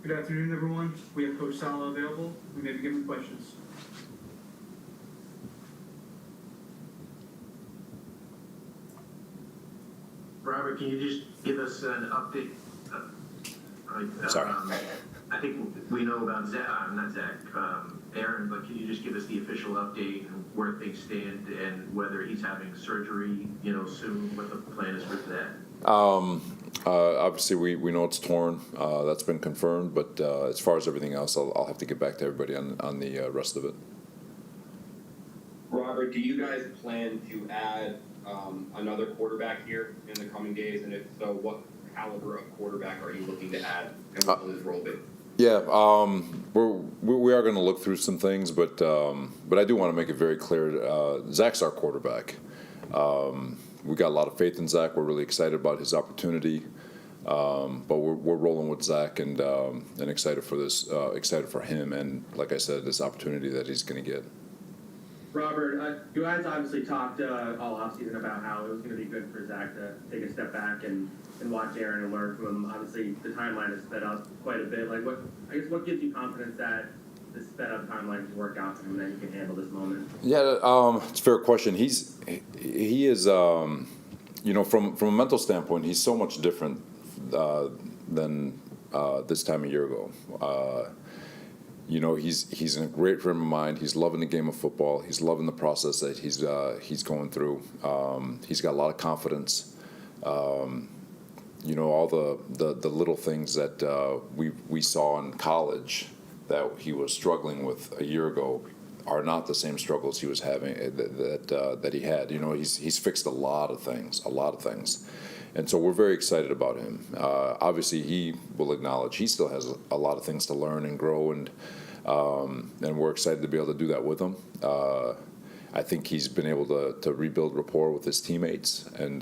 Good afternoon, everyone. We have Coach Saleh available. We may begin with questions. Robert, can you just give us an update? Sorry. I think we know about Zach, not Zach, Aaron, but can you just give us the official update and where things stand and whether he's having surgery, soon, what the plan is for that? Obviously, we know it's torn. That's been confirmed. But as far as everything else, I'll have to get back to everybody on the rest of it. Robert, do you guys plan to add another quarterback here in the coming days? And if so, what caliber of quarterback are you looking to add, and what will his role be? Yeah, we are going to look through some things, but I do want to make it very clear. Zach's our quarterback. We got a lot of faith in Zach. We're really excited about his opportunity, but we're rolling with Zach and excited for this, excited for him, and like I said, this opportunity that he's going to get. Robert, you guys obviously talked all offseason about how it was going to be good for Zach to take a step back and watch Aaron and learn from him. Obviously, the timeline is sped up quite a bit. Like, what gives you confidence that this sped up timeline can work out for him and that he can handle this moment? Yeah, it's a fair question. He is, from a mental standpoint, he's so much different than this time a year ago. He's in a great frame of mind. He's loving the game of football. He's loving the process that he's going through. He's got a lot of confidence. All the little things that we saw in college that he was struggling with a year ago are not the same struggles he was having that he had. He's fixed a lot of things, and so we're very excited about him. Obviously, he will acknowledge he still has a lot of things to learn and grow, and we're excited to be able to do that with him. I think he's been able to rebuild rapport with his teammates, and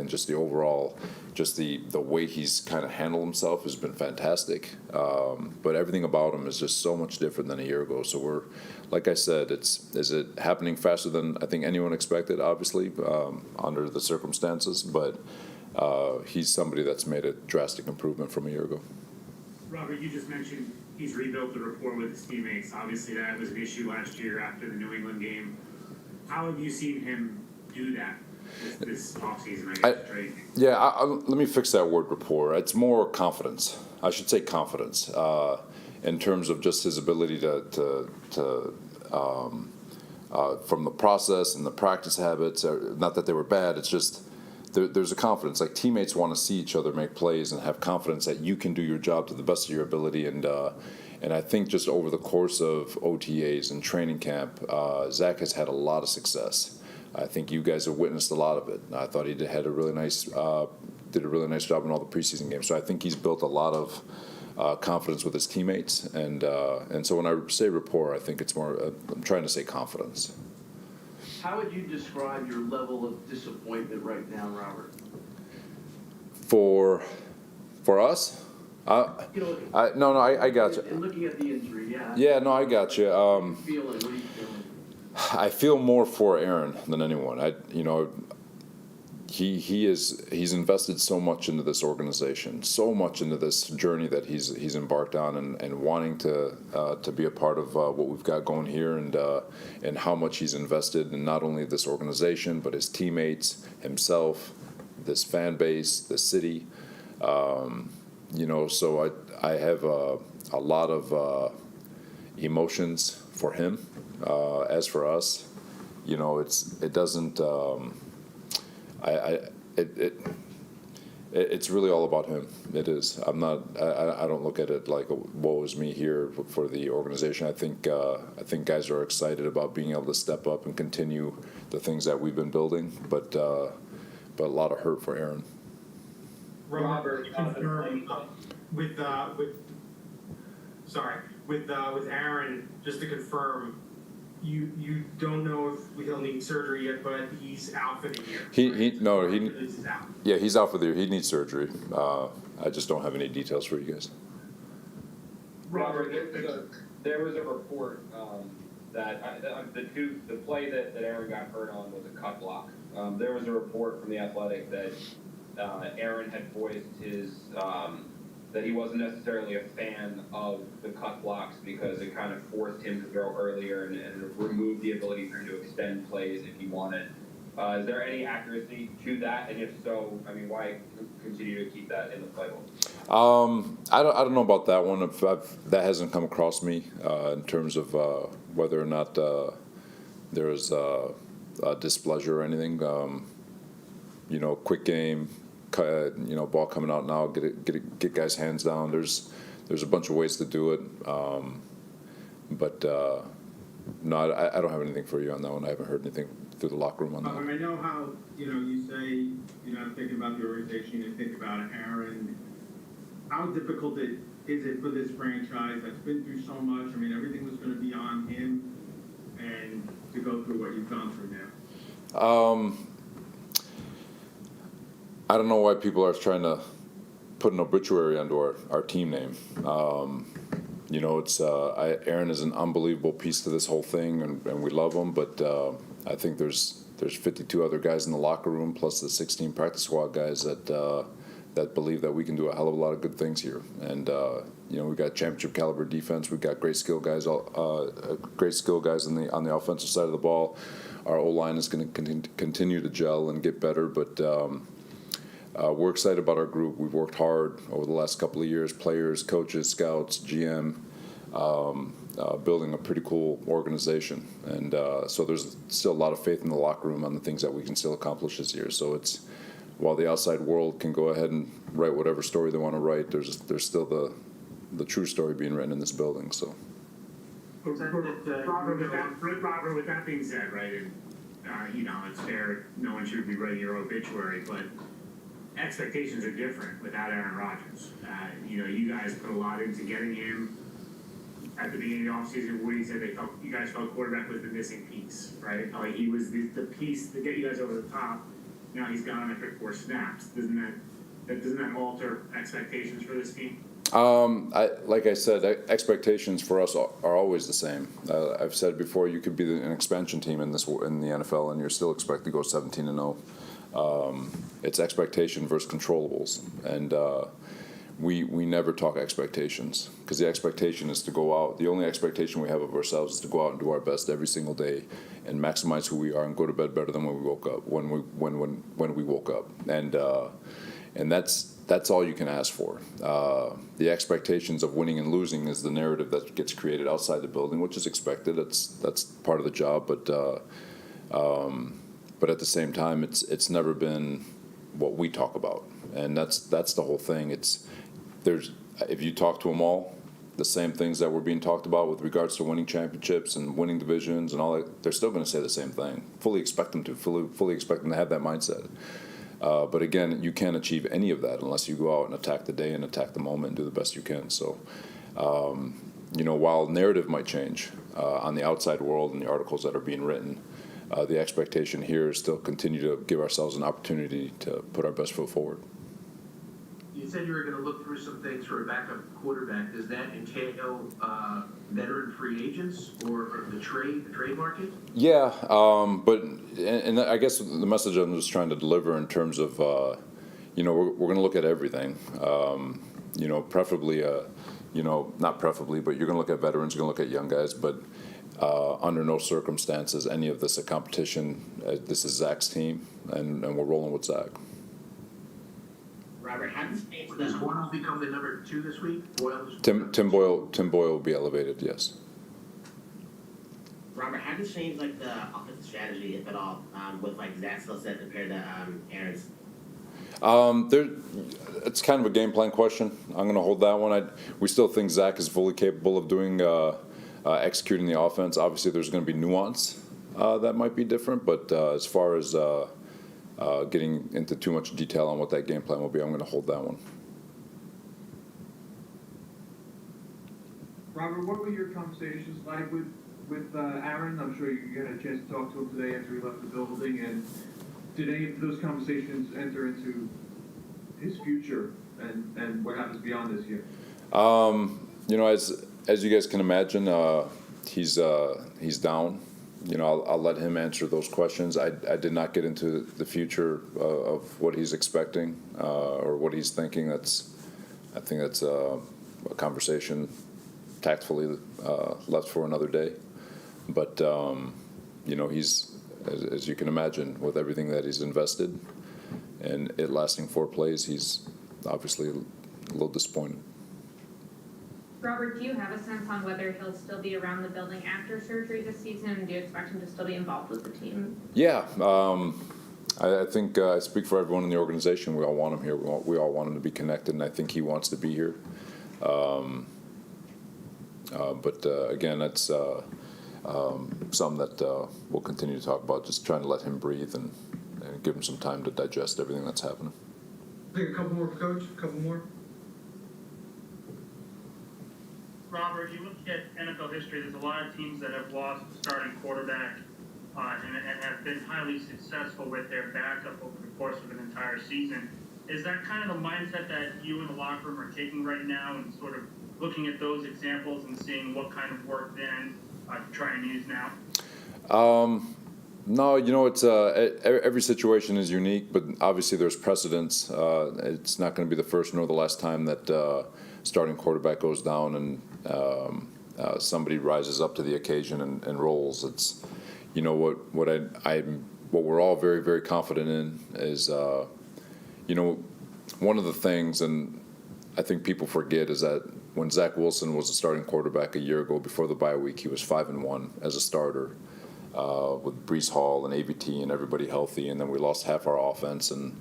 just the overall, just the way he's kind of handled himself has been fantastic. But everything about him is just so much different than a year ago. So we're, like I said, is it happening faster than I think anyone expected, obviously, under the circumstances, but he's somebody that's made a drastic improvement from a year ago. Robert, you just mentioned he's rebuilt the rapport with his teammates. Obviously, that was an issue last year after the New England game. How have you seen him do that this offseason? Let me fix that word rapport. It's more confidence. I should say confidence in terms of just his ability to from the process and the practice habits. Not that they were bad. It's just there's a confidence. Like, teammates want to see each other make plays and have confidence that you can do your job to the best of your ability. And I think just over the course of OTAs and training camp, Zach has had a lot of success. I think you guys have witnessed a lot of it. I thought he did a really nice job in all the preseason games. So I think he's built a lot of confidence with his teammates. And so when I say rapport, I think it's more. I'm trying to say confidence. How would you describe your level of disappointment right now, Robert? For us? I got you. And looking at the injury, yeah. Yeah, no, I got you. What are you feeling? I feel more for Aaron than anyone. He's invested so much into this organization, so much into this journey that he's embarked on, and wanting to be a part of what we've got going here, and how much he's invested in not only this organization but his teammates, himself, this fan base, the city. So I have a lot of emotions for him. As for us, it doesn't. It's really all about him. It is. I'm not. I don't look at it like a woe is me here for the organization. I think guys are excited about being able to step up and continue the things that we've been building. But a lot of hurt for Aaron. Robert, with Aaron, just to confirm, you don't know if he'll need surgery yet, but he's out for the year. He's out. Yeah, he's out for the year. He needs surgery. I just don't have any details for you guys. Robert, there was a report that the play that Aaron got hurt on was a cut block. There was a report from the Athletic that Aaron had voiced his that he wasn't necessarily a fan of the cut blocks because it kind of forced him to throw earlier and removed the ability for him to extend plays if he wanted. Is there any accuracy to that? And if so, I mean, why continue to keep that in the playbook? I don't know about that one. That hasn't come across me in terms of whether or not there is displeasure or anything. Quick game, ball coming out now, get guys' hands down. There's a bunch of ways to do it, but no, I don't have anything for you on that one. I haven't heard anything through the locker room on that. I know how you say thinking about the organization and think about Aaron. How difficult is it for this franchise that's been through so much? I mean, everything was going to be on him, and to go through what you've gone through now. I don't know why people are trying to put an obituary under our team name. Aaron is an unbelievable piece to this whole thing, and we love him. But I think there's 52 other guys in the locker room, plus the 16 practice squad guys that believe that we can do a hell of a lot of good things here. And we've got championship caliber defense. We've got great skill guys on the offensive side of the ball. Our O-line is going to continue to gel and get better, but. We're excited about our group. We've worked hard over the last couple of years, players, coaches, scouts, GM, building a pretty cool organization. And so there's still a lot of faith in the locker room on the things that we can still accomplish this year. So while the outside world can go ahead and write whatever story they want to write, there's still the true story being written in this building. So. Robert, with that being said, right, and, it's fair, no one should be writing your obituary, but expectations are different without Aaron Rodgers. You guys put a lot into getting him at the beginning of the offseason. Woody said you guys felt quarterback was the missing piece, right? Like he was the piece to get you guys over the top. Now he's gone after 4 snaps. Doesn't that alter expectations for this team? Like I said, expectations for us are always the same. I've said before, you could be an expansion team in the NFL, and you're still expected to go 17-0. It's expectation versus controllables, and we never talk expectations, because the expectation is to go out. The only expectation we have of ourselves is to go out and do our best every single day and maximize who we are and go to bed better than when we woke up. When we woke up, and that's all you can ask for. The expectations of winning and losing is the narrative that gets created outside the building, which is expected. That's part of the job, but at the same time, it's never been what we talk about, and that's the whole thing. If you talk to them all, the same things that were being talked about with regards to winning championships and winning divisions and all that, they're still going to say the same thing. Fully expect them to have that mindset. But again, you can't achieve any of that unless you go out and attack the day and attack the moment and do the best you can. So, while narrative might change on the outside world and the articles that are being written, the expectation here is still continue to give ourselves an opportunity to put our best foot forward. You said you were going to look through some things for a backup quarterback. Does that entail veteran free agents or the trade market? Yeah, but I guess the message I'm just trying to deliver in terms of, we're going to look at everything. Preferably, not preferably, but you're going to look at veterans, you're going to look at young guys, but under no circumstances any of this a competition. This is Zach's team, and we're rolling with Zach. Robert, how does Does Boyle become the number 2 this week? Tim Boyle will be elevated, yes. Robert, how does change the offensive strategy, if at all, with Zach's skill set compared to Aaron's? It's kind of a game plan question. I'm going to hold that one. We still think Zach is fully capable of doing executing the offense. Obviously, there's going to be nuance that might be different, but as far as getting into too much detail on what that game plan will be, I'm going to hold that one. Robert, what were your conversations like with Aaron? I'm sure you had a chance to talk to him today after he left the building. And did any of those conversations enter into his future and what happens beyond this year? As you guys can imagine, he's down. I'll let him answer those questions. I did not get into the future of what he's expecting or what he's thinking. That's I think that's a conversation tactfully left for another day. But he's, as you can imagine, with everything that he's invested and it lasting 4 plays, he's obviously a little disappointed. Robert, do you have a sense on whether he'll still be around the building after surgery this season? Do you expect him to still be involved with the team? Yeah, I think I speak for everyone in the organization. We all want him here. We all want him to be connected, and I think he wants to be here. But again, that's something that we'll continue to talk about, just trying to let him breathe and give him some time to digest everything that's happening. I think a couple more, Coach. A couple more. Robert, you look at NFL history, there's a lot of teams that have lost starting quarterback and have been highly successful with their backup over the course of an entire season. Is that kind of the mindset that you in the locker room are taking right now and sort of looking at those examples and seeing what kind of work then to try and use now? No, it's every situation is unique, but obviously there's precedents. It's not going to be the first nor the last time that starting quarterback goes down and somebody rises up to the occasion and rolls. It's what we're all very, very confident in is one of the things, and I think people forget, is that when Zach Wilson was a starting quarterback a year ago before the bye week, he was 5-1 as a starter. With Breece Hall and ABT and everybody healthy, and then we lost half our offense, and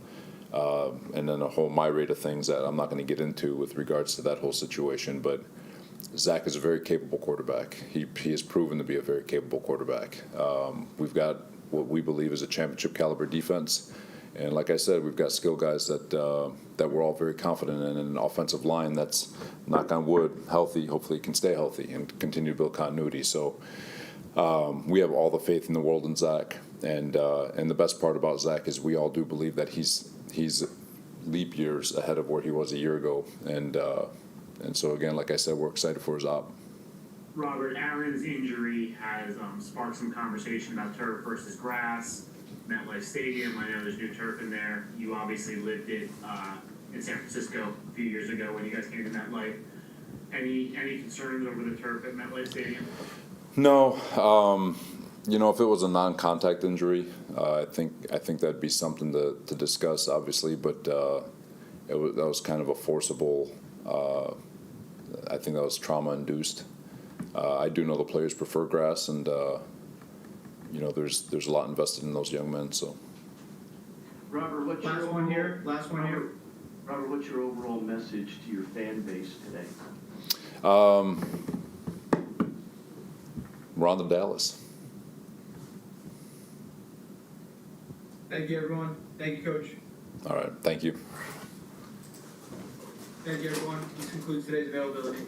then a whole myriad of things that I'm not going to get into with regards to that whole situation. But Zach is a very capable quarterback. He has proven to be a very capable quarterback. We've got what we believe is a championship caliber defense, and like I said, we've got skill guys that we're all very confident in, and an offensive line that's, knock on wood, healthy. Hopefully, can stay healthy and continue to build continuity. So. We have all the faith in the world in Zach, and the best part about Zach is we all do believe that he's leap years ahead of where he was a year ago, and so again, like I said, we're excited for his op. Robert, Aaron's injury has sparked some conversation about turf versus grass, MetLife Stadium. I know there's new turf in there. You obviously lived it in San Francisco a few years ago when you guys came to MetLife. Any concerns over the turf at MetLife Stadium? No, if it was a non-contact injury, I think that'd be something to discuss, obviously. But that was kind of a forcible. I think that was trauma-induced. I do know the players prefer grass, and there's a lot invested in those young men. So, Robert, what's Last your one here. Last one here. Robert, what's your overall message to your fan base today? We're on to Dallas. Thank you, everyone. Thank you, Coach. All right, thank you. Thank you, everyone. This concludes today's availability.